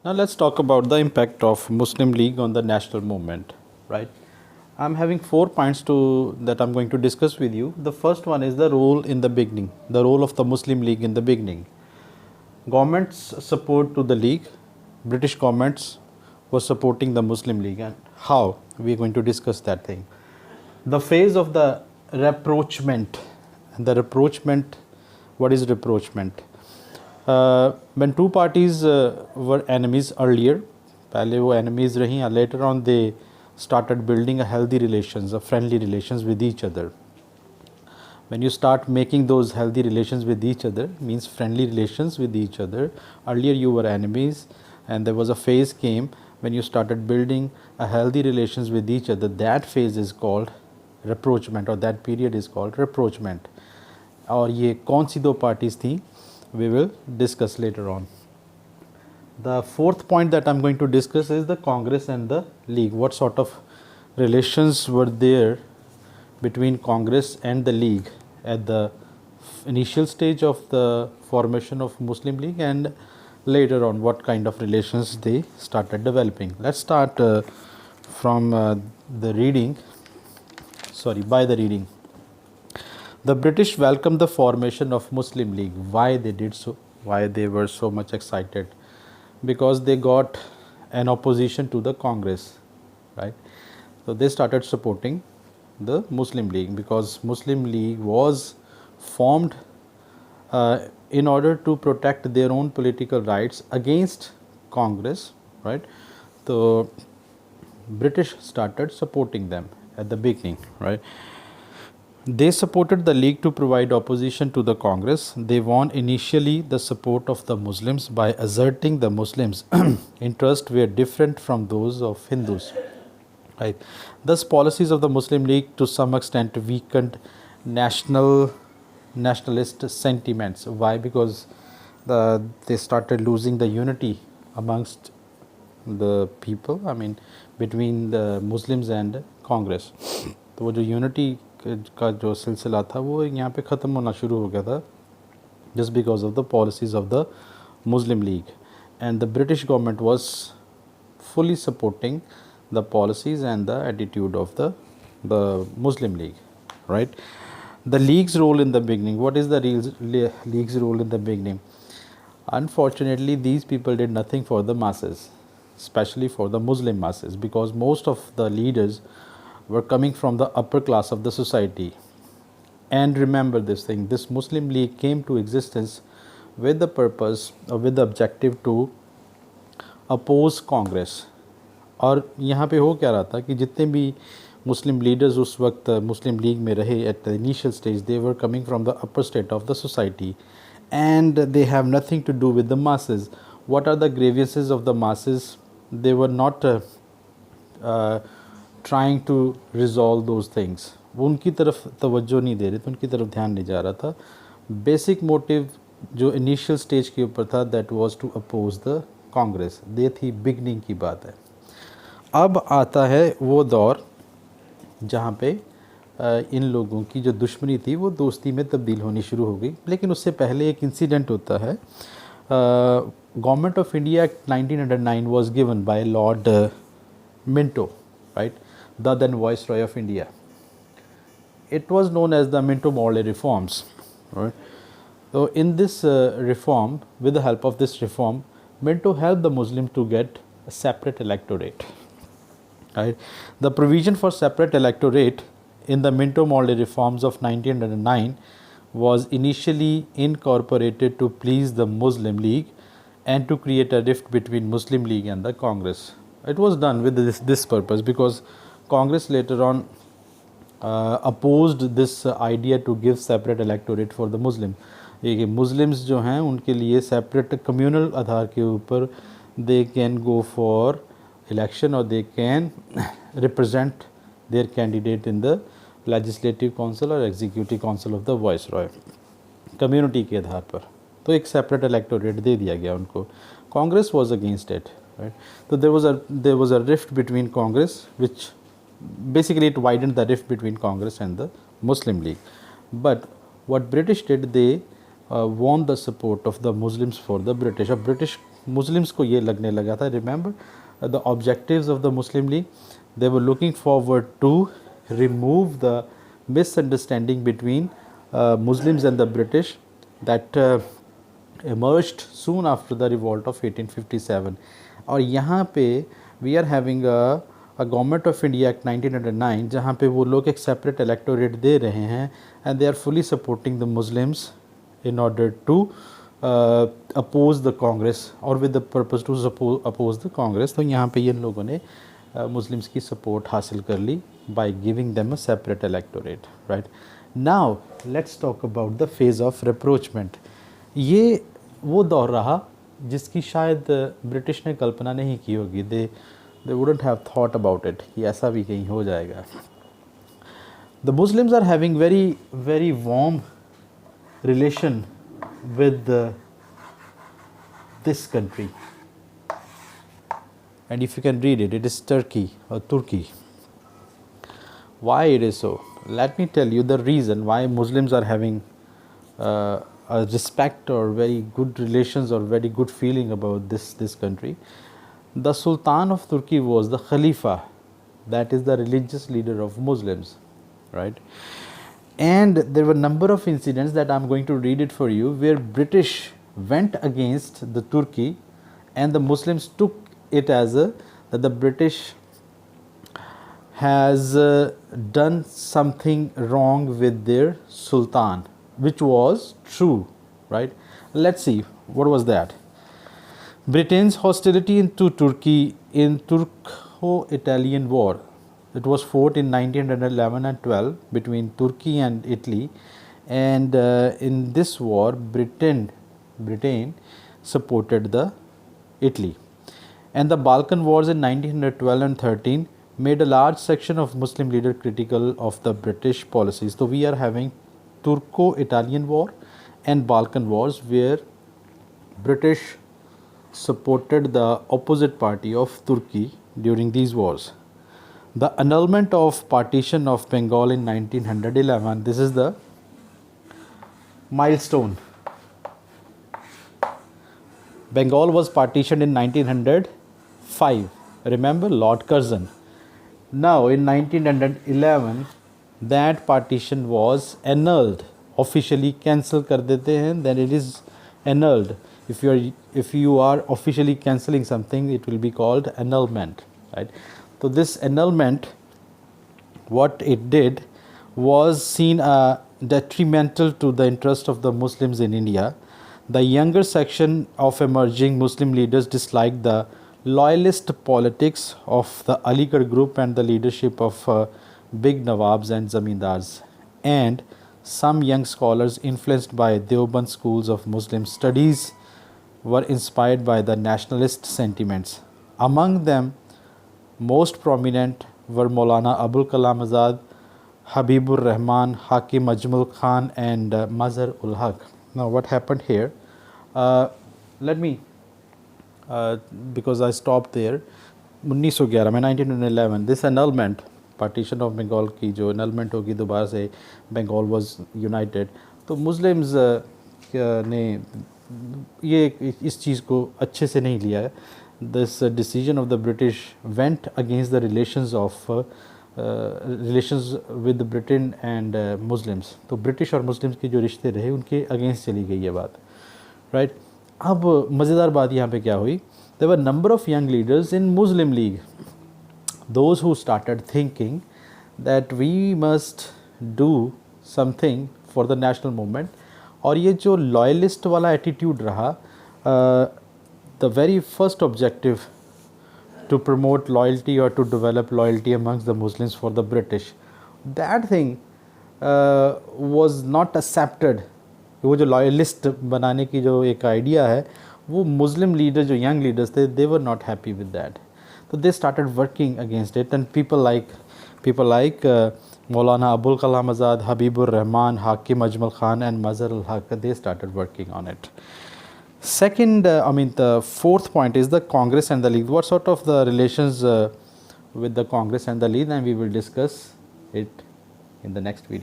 Now let's talk about the impact of Muslim League on the national movement, right? I'm having 4 points that I'm going to discuss with you. The first one is the role in the beginning, the role of the Muslim League in the beginning. Government's support to the League, British governments was supporting the Muslim League, and how we are going to discuss that thing. The phase of the rapprochement, and the rapprochement, what is rapprochement? When two parties were enemies earlier, पहले वो enemies रही, and later on they started building a healthy relations, a friendly relations with each other. When you start making those healthy relations with each other, means friendly relations with each other. Earlier you were enemies, and there was a phase came when you started building a healthy relations with each other. That phase is called rapprochement, or that period is called rapprochement. और ये कौन सी दो parties थी, we will discuss later on. The fourth point that I'm going to discuss is the Congress and the League. What sort of relations were there between Congress and the League at the initial stage of the formation of Muslim League, and later on what kind of relations they started developing. Let's start from the reading. By the reading. The British welcomed the formation of Muslim League. Why they did so? Why they were so much excited? Because they got an opposition to the Congress, right? So they started supporting the Muslim League, because Muslim League was formed in order to protect their own political rights against Congress, right? So British started supporting them at the beginning, right? They supported the League to provide opposition to the Congress. They won initially the support of the Muslims by asserting the Muslims' interests were different from those of Hindus. Right. Thus, policies of the Muslim League to some extent weakened nationalist sentiments. Why? Because they started losing the unity amongst the people. I mean, between the Muslims and Congress. तो वो जो unity का जो सिलसिला था वो यहाँ पे ख़त्म होना शुरू हो गया था, just because of the policies of the Muslim League, and the British government was fully supporting the policies and the attitude of the Muslim League, right? The League's role in the beginning. What is the League's role in the beginning? Unfortunately, these people did nothing for the masses, especially for the Muslim masses, because most of the leaders were coming from the upper class of the society. And remember this thing, this Muslim League came to existence with the purpose or with the objective to oppose Congress. और यहाँ पे हो क्या रहा था कि जितने भी मुस्लिम लीडर्स उस वक्त मुस्लिम लीग में रहे at the initial stage, they were coming from the upper state of the society, and they have nothing to do with the masses. What are the grievances of the masses? They were not trying to resolve those things. वो उनकी तरफ तवज्जो नहीं दे रहे थे, उनकी तरफ ध्यान नहीं जा रहा था. बेसिक मोटिव जो इनिशियल स्टेज के ऊपर था, that was to oppose the Congress. ये थी बिगनिंग की बात है. अब आता है वो दौर जहाँ पे इन लोगों की जो दुश्मनी थी वो दोस्ती में तब्दील होनी शुरू हो गई. लेकिन उससे पहले एक इंसिडेंट होता है. Government of India act 1909 was given by Lord Minto, right, the then viceroy of India. It was known as the Minto-Morley reforms, right? So in this reform, with the help of this reform, Minto helped the Muslims to get a separate electorate, right? The provision for separate electorate in the Minto-Morley reforms of 1909 was initially incorporated to please the Muslim League and to create a rift between Muslim League and the Congress. It was done with this purpose, because Congress later on opposed this idea to give separate electorate for the Muslim. ये Muslims जो हैं उनके लिए separate communal आधार के ऊपर they can go for election, or they can represent their candidate in the legislative council or executive council of the viceroy. Community के आधार पर तो एक separate electorate दे दिया गया उनको. Congress was against it, right? So there was a rift between Congress, which basically it widened the rift between Congress and the Muslim League. But what British did, they won the support of the Muslims for the British. अब British Muslims को ये लगने लगा था, remember the objectives of the Muslim League, they were looking forward to remove the misunderstanding between Muslims and the British that emerged soon after the revolt of 1857. और यहाँ पे we are having a Government of India Act 1909 जहाँ पे वो लोग एक separate electorate दे रहे हैं and they are fully supporting the Muslims in order to oppose the Congress or with the purpose to oppose the Congress. तो यहाँ पे इन लोगों ने Muslims की support हासिल कर ली by giving them a separate electorate, right? Now let's talk about the phase of rapprochement. ये वो दौर रहा जिसकी शायद ब्रिटिश ने कल्पना नहीं की होगी. They wouldn't have thought about it कि ऐसा भी कहीं हो जाएगा. The Muslims are having very warm relation with this country, and if you can read it, it is Turkey or Turkey. Why it is so? Let me tell you the reason why Muslims are having a respect or very good relations or very good feeling about this country. The Sultan of Turkey was the Khalifa, that is the religious leader of Muslims, right? And there were a number of incidents that I am going to read it for you where British went against the Turkey and the Muslims took it as that the British has done something wrong with their Sultan, which was true, right? Let's see, what was that? Britain's hostility into Turkey in Turco-Italian War. It was fought in 1911 and 12 between Turkey and Italy, and in this war, Britain supported the Italy. And the Balkan Wars in 1912 and 13 made a large section of Muslim leaders critical of the British policies. So we are having Turco-Italian War and Balkan Wars where British supported the opposite party of Turkey during these wars. The annulment of partition of Bengal in 1911, this is the milestone. Bengal was partitioned in 1905. Remember, Lord Curzon. Now in 1911 that partition was annulled, officially cancel kar dete hain, then it is annulled. If you are officially cancelling something, it will be called annulment, right? So this annulment, what it did was seen detrimental to the interest of the Muslims in India. The younger section of emerging Muslim leaders disliked the loyalist politics of the Aligarh group and the leadership of big Nawabs and Zamindars, and some young scholars influenced by Deoband schools of Muslim studies were inspired by the nationalist sentiments. Among them, most prominent were Maulana Abul Kalam Azad, Habibur Rahman, Hakim Ajmal Khan and Mazhar ul Haq. Now what happened here? Let me because I stopped there. 1911 में 1911 this annulment, partition of Bengal की जो annulment होगी दोबारा से Bengal was united, तो Muslims ने ये इस चीज़ को अच्छे से नहीं लिया है. This decision of the British went against the relations with the Britain and Muslims. तो British और Muslims के जो रिश्ते रहे उनके against चली गई ये बात, right? अब मज़ेदार बात यहाँ पे क्या हुई? There were a number of young leaders in Muslim League, those who started thinking that we must do something for the national movement. और ये जो loyalist वाला attitude रहा, the very first objective to promote loyalty or to develop loyalty amongst the Muslims for the British, that thing was not accepted. वो जो loyalist बनाने की जो एक आइडिया है वो मुस्लिम लीडर जो यंग लीडर्स थे they were not happy with that, तो they started working against it and people like Maulana Abul Kalam Azad, Habibur Rahman, Hakim Ajmal Khan and Mazhar ul Haq, they started working on it. Second, the fourth point is the Congress and the League. What sort of the relations with the Congress and the League, and we will discuss it in the next video.